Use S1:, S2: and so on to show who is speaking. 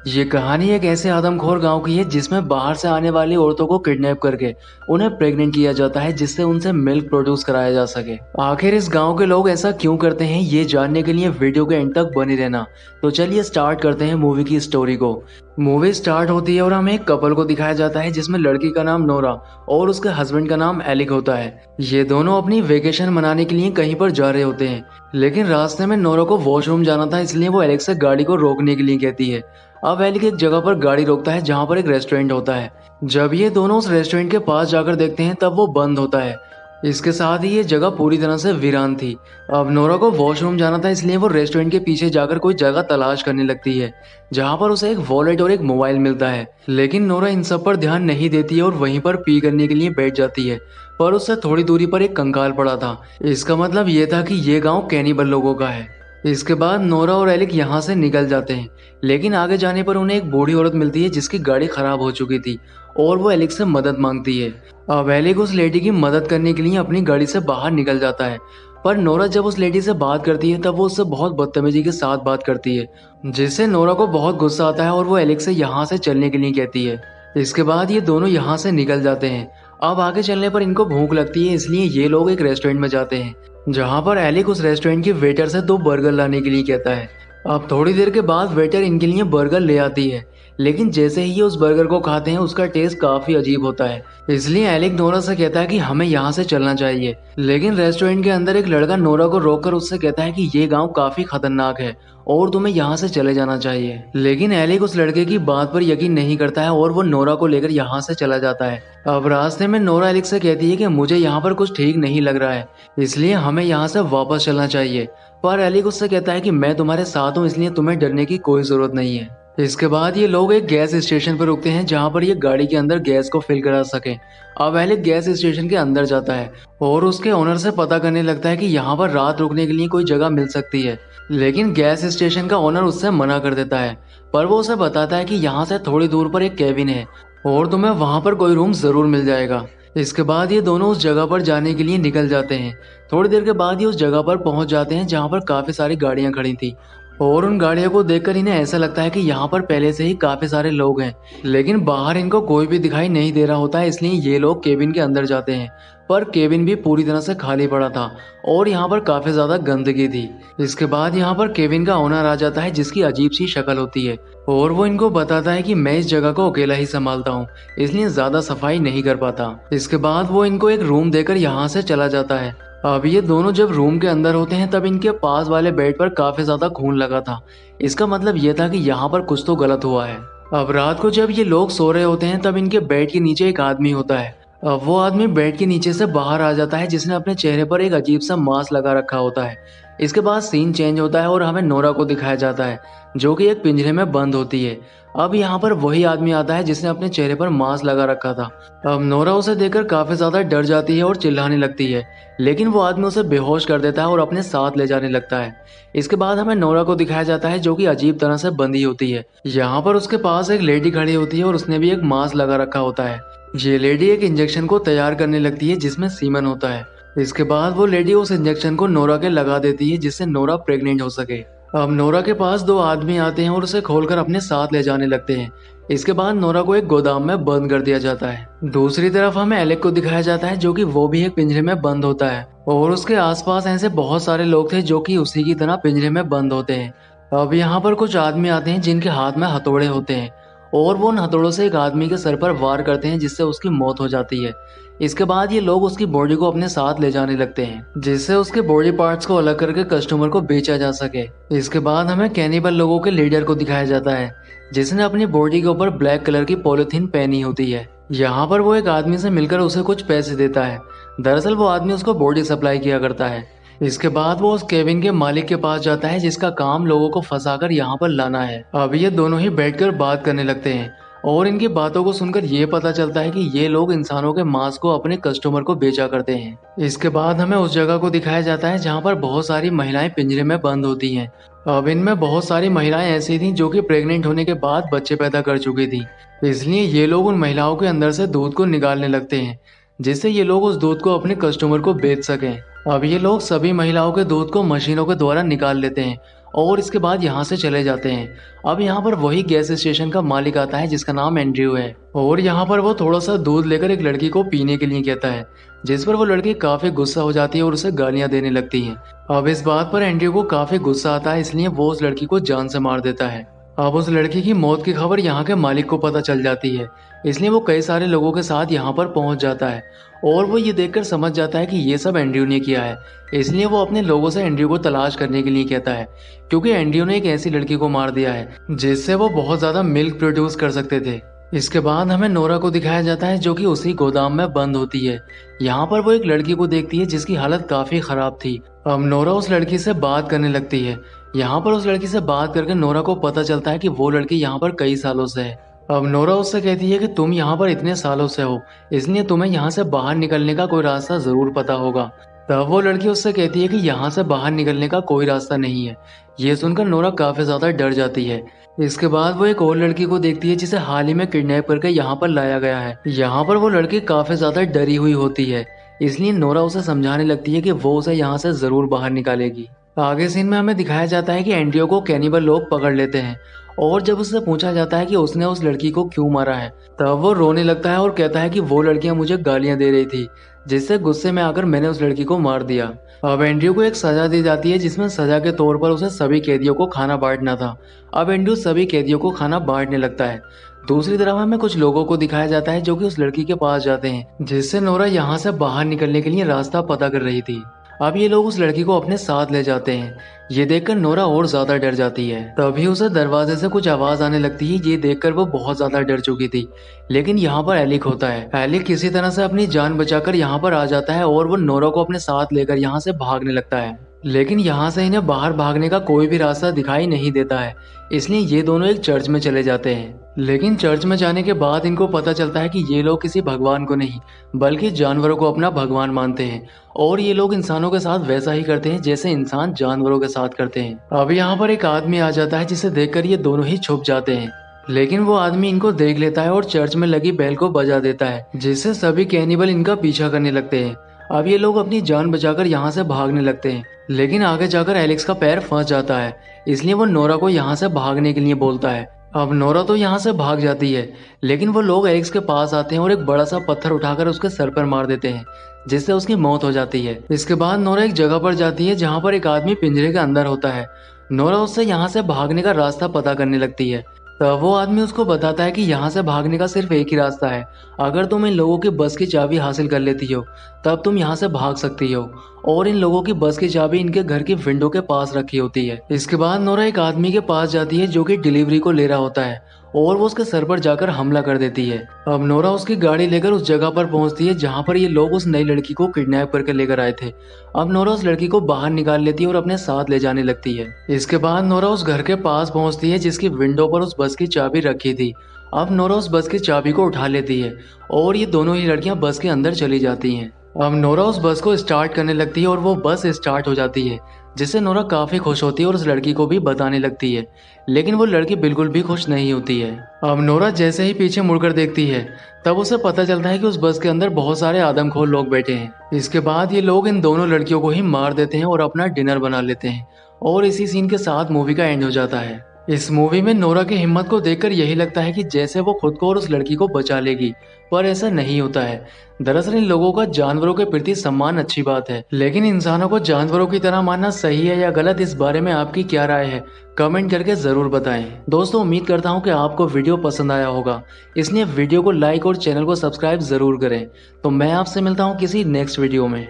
S1: ये कहानी एक ऐसे आदमखोर गांव की है जिसमें बाहर से आने वाली औरतों को किडनैप करके उन्हें प्रेग्नेंट किया जाता है जिससे उनसे मिल्क प्रोड्यूस कराया जा सके। आखिर इस गांव के लोग ऐसा क्यों करते हैं ये जानने के लिए वीडियो के एंड तक बने रहना। तो चलिए स्टार्ट करते हैं मूवी की स्टोरी को। मूवी स्टार्ट होती है और हमें एक कपल को दिखाया जाता है जिसमें लड़की का नाम नोरा और उसके हस्बैंड का नाम एलिक होता है। ये दोनों अपनी वेकेशन मनाने के लिए कहीं पर जा रहे होते हैं, लेकिन रास्ते में नोरा को वॉशरूम जाना था इसलिए वो एलिक से गाड़ी को रोकने के लिए कहती है। अब एलिक एक जगह पर गाड़ी रोकता है जहाँ पर एक रेस्टोरेंट होता है। जब ये दोनों उस रेस्टोरेंट के पास जाकर देखते हैं तब वो बंद होता है। इसके साथ ही ये जगह पूरी तरह से वीरान थी। अब नोरा को वॉशरूम जाना था इसलिए वो रेस्टोरेंट के पीछे जाकर कोई जगह तलाश करने लगती है जहाँ पर उसे एक वॉलेट और एक मोबाइल मिलता है। लेकिन नोरा इन सब पर ध्यान नहीं देती है और वहीं पर पी करने के लिए बैठ जाती है, पर उससे थोड़ी दूरी पर एक कंकाल पड़ा था। इसका मतलब ये था कि ये गाँव कैनिबल लोगों का है। इसके बाद नोरा और एलिक यहाँ से निकल जाते हैं, लेकिन आगे जाने पर उन्हें एक बूढ़ी औरत मिलती है जिसकी गाड़ी खराब हो चुकी थी और वो एलिक से मदद मांगती है। अब एलिक उस लेडी की मदद करने के लिए अपनी गाड़ी से बाहर निकल जाता है, पर नोरा जब उस लेडी से बात करती है तब वो उससे बहुत बदतमीजी के साथ बात करती है, जिससे नोरा को बहुत गुस्सा आता है और वो एलिक से यहाँ से चलने के लिए कहती है। इसके बाद ये दोनों यहाँ से निकल जाते हैं। अब आगे चलने पर इनको भूख लगती है इसलिए ये लोग एक रेस्टोरेंट में जाते हैं जहाँ पर एलिक उस रेस्टोरेंट के वेटर से 2 बर्गर लाने के लिए कहता है। अब थोड़ी देर के बाद वेटर इनके लिए बर्गर ले आती है, लेकिन जैसे ही ये उस बर्गर को खाते हैं उसका टेस्ट काफी अजीब होता है। इसलिए एलिक नोरा से कहता है कि हमें यहाँ से चलना चाहिए, लेकिन रेस्टोरेंट के अंदर एक लड़का नोरा को रोककर उससे कहता है कि ये गांव काफी खतरनाक है और तुम्हें यहाँ से चले जाना चाहिए। लेकिन एलिक उस लड़के की बात पर यकीन नहीं करता है और वो नोरा को लेकर यहाँ से चला जाता है। अब रास्ते में नोरा एलिक से कहती है कि मुझे यहाँ पर कुछ ठीक नहीं लग रहा है, इसलिए हमें यहाँ से वापस चलना चाहिए। पर एलिक उससे कहता है कि मैं तुम्हारे साथ हूँ इसलिए तुम्हें डरने की कोई जरूरत नहीं है। इसके बाद ये लोग एक गैस स्टेशन पर रुकते हैं जहाँ पर ये गाड़ी के अंदर गैस को फिल करा सके। अब एलिक गैस स्टेशन के अंदर जाता है और उसके ओनर से पता करने लगता है कि यहाँ पर रात रुकने के लिए कोई जगह मिल सकती है, लेकिन गैस स्टेशन का ओनर उससे मना कर देता है। पर वो उसे बताता है कि यहाँ से थोड़ी दूर पर एक केबिन है और तुम्हें वहाँ पर कोई रूम जरूर मिल जाएगा। इसके बाद ये दोनों उस जगह पर जाने के लिए निकल जाते हैं। थोड़ी देर के बाद ये उस जगह पर पहुंच जाते हैं जहाँ पर काफी सारी गाड़ियां खड़ी थी और उन गाड़ियों को देखकर इन्हें ऐसा लगता है कि यहाँ पर पहले से ही काफी सारे लोग हैं, लेकिन बाहर इनको कोई भी दिखाई नहीं दे रहा होता है। इसलिए ये लोग केबिन के अंदर जाते हैं, पर केबिन भी पूरी तरह से खाली पड़ा था और यहाँ पर काफी ज्यादा गंदगी थी। इसके बाद यहाँ पर केबिन का ओनर आ जाता है जिसकी अजीब सी शक्ल होती है और वो इनको बताता है कि मैं इस जगह को अकेला ही संभालता हूँ, इसलिए ज्यादा सफाई नहीं कर पाता। इसके बाद वो इनको एक रूम देकर यहाँ से चला जाता है। अब ये दोनों जब रूम के अंदर होते हैं तब इनके पास वाले बेड पर काफी ज्यादा खून लगा था। इसका मतलब ये था कि यहाँ पर कुछ तो गलत हुआ है। अब रात को जब ये लोग सो रहे होते हैं तब इनके बेड के नीचे एक आदमी होता है। अब वो आदमी बेड के नीचे से बाहर आ जाता है जिसने अपने चेहरे पर एक अजीब सा मास्क लगा रखा होता है। इसके बाद सीन चेंज होता है और हमें नोरा को दिखाया जाता है जो कि एक पिंजरे में बंद होती है। अब यहाँ पर वही आदमी आता है जिसने अपने चेहरे पर मास्क लगा रखा था। अब नोरा उसे देखकर काफी ज्यादा डर जाती है और चिल्लाने लगती है, लेकिन वो आदमी उसे बेहोश कर देता है और अपने साथ ले जाने लगता है। इसके बाद हमें नोरा को दिखाया जाता है जो कि अजीब तरह से बंधी होती है। यहाँ पर उसके पास एक लेडी खड़ी होती है और उसने भी एक मास्क लगा रखा होता है। ये लेडी एक इंजेक्शन को तैयार करने लगती है जिसमें सीमन होता है। इसके बाद वो लेडी उस इंजेक्शन को नोरा के लगा देती है जिससे नोरा प्रेग्नेंट हो सके। अब नोरा के पास 2 आदमी आते हैं और उसे खोलकर अपने साथ ले जाने लगते हैं। इसके बाद नोरा को एक गोदाम में बंद कर दिया जाता है। दूसरी तरफ हमें एलेक को दिखाया जाता है जो कि वो भी एक पिंजरे में बंद होता है और उसके आसपास ऐसे बहुत सारे लोग थे जो कि उसी की तरह पिंजरे में बंद होते हैं। अब यहाँ पर कुछ आदमी आते हैं जिनके हाथ में हथौड़े होते हैं और वो उन हथौड़ों से एक आदमी के सर पर वार करते हैं जिससे उसकी मौत हो जाती है। इसके बाद ये लोग उसकी बॉडी को अपने साथ ले जाने लगते हैं जिससे उसके बॉडी पार्ट्स को अलग करके कस्टमर को बेचा जा सके। इसके बाद हमें कैनिबल लोगों के लीडर को दिखाया जाता है जिसने अपनी बॉडी के ऊपर ब्लैक कलर की पॉलिथीन पहनी होती है। यहाँ पर वो एक आदमी से मिलकर उसे कुछ पैसे देता है। दरअसल वो आदमी उसको बॉडी सप्लाई किया करता है। इसके बाद वो उस केबिन के मालिक के पास जाता है जिसका काम लोगों को फंसाकर यहाँ पर लाना है। अब ये दोनों ही बैठकर बात करने लगते हैं और इनकी बातों को सुनकर ये पता चलता है कि ये लोग इंसानों के मांस को अपने कस्टमर को बेचा करते हैं। इसके बाद हमें उस जगह को दिखाया जाता है जहाँ पर बहुत सारी महिलाएं पिंजरे में बंद होती हैं। अब इनमें बहुत सारी महिलाएं ऐसी थीं जो कि प्रेग्नेंट होने के बाद बच्चे पैदा कर चुकी थी, इसलिए ये लोग उन महिलाओं के अंदर से दूध को निकालने लगते हैं जिससे ये लोग उस दूध को अपने कस्टमर को बेच सकें। अब ये लोग सभी महिलाओं के दूध को मशीनों के द्वारा निकाल लेते हैं और इसके बाद यहाँ से चले जाते हैं। अब यहाँ पर वही गैस स्टेशन का मालिक आता है जिसका नाम एंड्रयू है, और यहाँ पर वो थोड़ा सा दूध लेकर एक लड़की को पीने के लिए कहता है, जिस पर वो लड़की काफी गुस्सा हो जाती है और उसे गालियां देने लगती है। अब इस बात पर एंड्रयू को काफी गुस्सा आता है, इसलिए वो उस लड़की को जान से मार देता है। अब उस लड़की की मौत की खबर यहाँ के मालिक को पता चल जाती है, इसलिए वो कई सारे लोगों के साथ यहाँ पर पहुंच जाता है और वो ये देखकर समझ जाता है कि ये सब एंड्रयू ने किया है। इसलिए वो अपने लोगों से एंड्रयू को तलाश करने के लिए कहता है, क्योंकि एंड्रयू ने एक ऐसी लड़की को मार दिया है जिससे वो बहुत ज्यादा मिल्क प्रोड्यूस कर सकते थे। इसके बाद हमें नोरा को दिखाया जाता है जो कि उसी गोदाम में बंद होती है। यहाँ पर वो एक लड़की को देखती है जिसकी हालत काफी खराब थी। अब नोरा उस लड़की से बात करने लगती है। यहाँ पर उस लड़की से बात करके नोरा को पता चलता है कि वो लड़की यहाँ पर कई सालों से है। अब नोरा उससे कहती है कि तुम यहाँ पर इतने सालों से हो, इसलिए तुम्हें यहाँ से बाहर निकलने का कोई रास्ता जरूर पता होगा। तब वो लड़की उससे कहती है कि यहाँ से बाहर निकलने का कोई रास्ता नहीं है। ये सुनकर नोरा काफी ज्यादा डर जाती है। इसके बाद वो एक और लड़की को देखती है जिसे हाल ही में किडनैप करके यहाँ पर लाया गया है। यहाँ पर वो लड़की काफी ज्यादा डरी हुई होती है, इसलिए नोरा उसे समझाने लगती है कि वो उसे यहाँ से जरूर बाहर निकालेगी। आगे सीन में हमें दिखाया जाता है कि एंड्रयू को कैनिबल लोग पकड़ लेते हैं, और जब उससे पूछा जाता है कि उसने उस लड़की को क्यों मारा है, तब वो रोने लगता है और कहता है कि वो लड़कियां मुझे गालियां दे रही थी, जिससे गुस्से में आकर मैंने उस लड़की को मार दिया। अब एंड्रयू को एक सजा दी जाती है जिसमें सजा के तौर पर उसे सभी कैदियों को खाना बांटना था। अब एंड्रयू सभी कैदियों को खाना बांटने लगता है। दूसरी तरफ हमें कुछ लोगों को दिखाया जाता है जो कि उस लड़की के पास जाते हैं, जिससे नोरा यहाँ से बाहर निकलने के लिए रास्ता पता कर रही थी। अब ये लोग उस लड़की को अपने साथ ले जाते हैं। ये देखकर नोरा और ज्यादा डर जाती है। तभी उसे दरवाजे से कुछ आवाज आने लगती है। ये देखकर वो बहुत ज्यादा डर चुकी थी, लेकिन यहाँ पर एलिक होता है। एलिक किसी तरह से अपनी जान बचाकर यहाँ पर आ जाता है और वो नोरा को अपने साथ लेकर यहाँ से भागने लगता है, लेकिन यहाँ से इन्हें बाहर भागने का कोई भी रास्ता दिखाई नहीं देता है। इसलिए ये दोनों एक चर्च में चले जाते हैं, लेकिन चर्च में जाने के बाद इनको पता चलता है कि ये लोग किसी भगवान को नहीं बल्कि जानवरों को अपना भगवान मानते हैं, और ये लोग इंसानों के साथ वैसा ही करते हैं जैसे इंसान जानवरों के साथ करते हैं। अब यहाँ पर एक आदमी आ जाता है जिसे देखकर ये दोनों ही छुप जाते हैं, लेकिन वो आदमी इनको देख लेता है और चर्च में लगी बेल को बजा देता है, जिससे सभी कैनिबल इनका पीछा करने लगते हैं। अब ये लोग अपनी जान बचाकर यहाँ से भागने लगते हैं, लेकिन आगे जाकर एलेक्स का पैर फंस जाता है, इसलिए वो नोरा को यहाँ से भागने के लिए बोलता है। अब नोरा तो यहाँ से भाग जाती है, लेकिन वो लोग एलेक्स के पास आते हैं और एक बड़ा सा पत्थर उठाकर उसके सर पर मार देते हैं, जिससे उसकी मौत हो जाती है। इसके बाद नोरा एक जगह पर जाती है जहाँ पर एक आदमी पिंजरे के अंदर होता है। नोरा उससे यहाँ से भागने का रास्ता पता करने लगती है। तब वो आदमी उसको बताता है कि यहाँ से भागने का सिर्फ एक ही रास्ता है। अगर तुम इन लोगों की बस की चाबी हासिल कर लेती हो तब तुम यहाँ से भाग सकती हो, और इन लोगों की बस की चाबी इनके घर की विंडो के पास रखी होती है। इसके बाद नोरा एक आदमी के पास जाती है जो कि डिलीवरी को ले रहा होता है, और वो उसके सर पर जाकर हमला कर देती है। अब नोरा उसकी गाड़ी लेकर उस जगह पर पहुंचती है जहां पर ये लोग उस नई लड़की को किडनैप करके लेकर आए थे। अब नोरा उस लड़की को बाहर निकाल लेती है और अपने साथ ले जाने लगती है। इसके बाद नोरा उस घर के पास पहुंचती है जिसकी विंडो पर उस बस की चाबी रखी थी। अब नोरा उस बस की चाबी को उठा लेती है और ये दोनों ही लड़कियां बस के अंदर चली जाती हैं। अब नोरा उस बस को स्टार्ट करने लगती है और वो बस स्टार्ट हो जाती है, जिससे नोरा काफी खुश होती है और उस लड़की को भी बताने लगती है, लेकिन वो लड़की बिल्कुल भी खुश नहीं होती है। अब नोरा जैसे ही पीछे मुड़कर देखती है तब उसे पता चलता है कि उस बस के अंदर बहुत सारे आदमखोर लोग बैठे हैं। इसके बाद ये लोग इन दोनों लड़कियों को ही मार देते हैं और अपना डिनर बना लेते हैं, और इसी सीन के साथ मूवी का एंड हो जाता है। इस मूवी में नोरा की हिम्मत को देखकर यही लगता है कि जैसे वो खुद को और उस लड़की को बचा लेगी, पर ऐसा नहीं होता है। दरअसल इन लोगों का जानवरों के प्रति सम्मान अच्छी बात है, लेकिन इंसानों को जानवरों की तरह मानना सही है या गलत, इस बारे में आपकी क्या राय है कमेंट करके जरूर बताएं। दोस्तों, उम्मीद करता हूँ कि आपको वीडियो पसंद आया होगा, इसलिए वीडियो को लाइक और चैनल को सब्सक्राइब जरूर करें। तो मैं आपसे मिलता हूँ किसी नेक्स्ट वीडियो में।